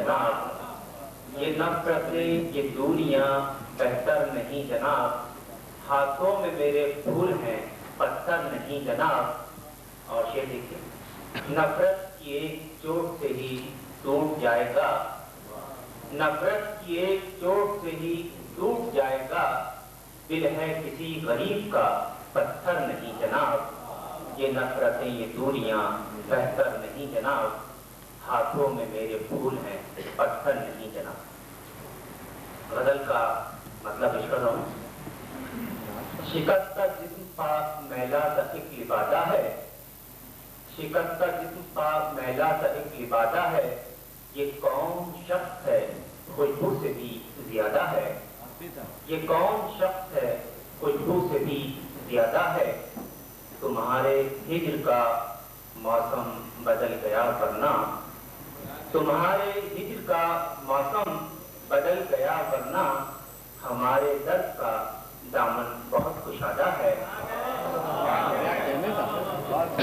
जनाब, ये नफरतें ये दूरियां बेहतर नहीं जनाब, हाथों में मेरे फूल हैं पत्थर नहीं जनाब। और शेर देखिए, नफरत की एक चोट से ही टूट जाएगा, नफरत की एक चोट से ही टूट जाएगा, दिल है किसी गरीब का पत्थर नहीं जनाब। ये नफरतें ये दूरियां बेहतर नहीं जनाब, हाथों में मेरे फूल हैं पत्थर नहीं जनाब। गजल का मतलब इश्क रहा हूं, शिकस्ता जिस्म पाक मैला सा एक लिबादा है, शिकस्ता जिस्म पाक मैला सा एक लिबादा है, ये कौन शख्स है खुशबू से भी ज्यादा है, ये कौन शख्स है खुशबू से भी ज्यादा है। तुम्हारे हिज्र का मौसम बदल गया वरना, तुम्हारे हिज्र का मौसम बदल गया वरना, हमारे दर्द का दामन बहुत कुशादा है।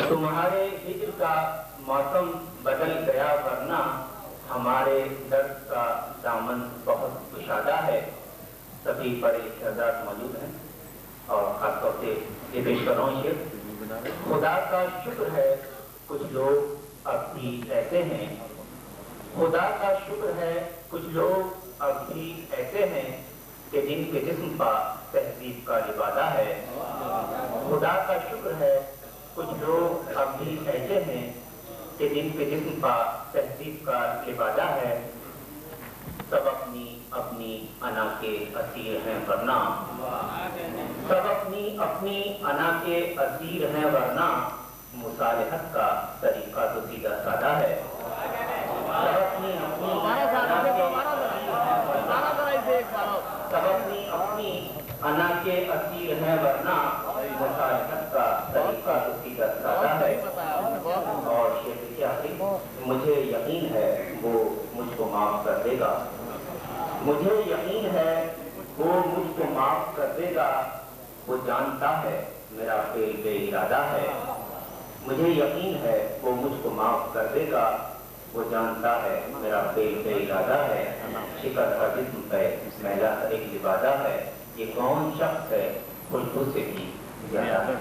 तुम्हारे हिज्र का मौसम बदल गया वरना, हमारे दर्द का दामन बहुत कुशादा है। सभी पढ़े लिखे हज़रात मौजूद हैं और खासतौर से ये पेश कर रहा हूँ शेर। खुदा का शुक्र है कुछ लोग अब भी ऐसे हैं, खुदा का शुक्र है कुछ लोग अब भी ऐसे हैं कि जिनके जिस्म पर तहजीब का लिबादा है। खुदा का शुक्र है कुछ लोग अब भी ऐसे हैं कि जिनके जिस्म पर तहजीब का लिबादा है। सब अपनी अपनी अना के असीर हैं वरना, सब अपनी अना के असीर हैं वरना, मुसालिहत का तरीका तो सीधा साधा है। सब अपनी अपनी अना के असीर हैं वरना, मुसालिहत का तरीका तो सीधा साधा है। और शेर के आखिरी, मुझे यकीन है वो मुझको माफ कर देगा, मुझे यकीन है वो मुझको माफ कर देगा, वो जानता है मेरा फेल बेइरादा है। मुझे यकीन है वो मुझको माफ कर देगा, वो जानता है मेरा फेल बेइरादा है। शिकस्त का जिस्म पे मैला एक लिबादा है, ये कौन शख्स है खुशबू से भी ज्यादा है।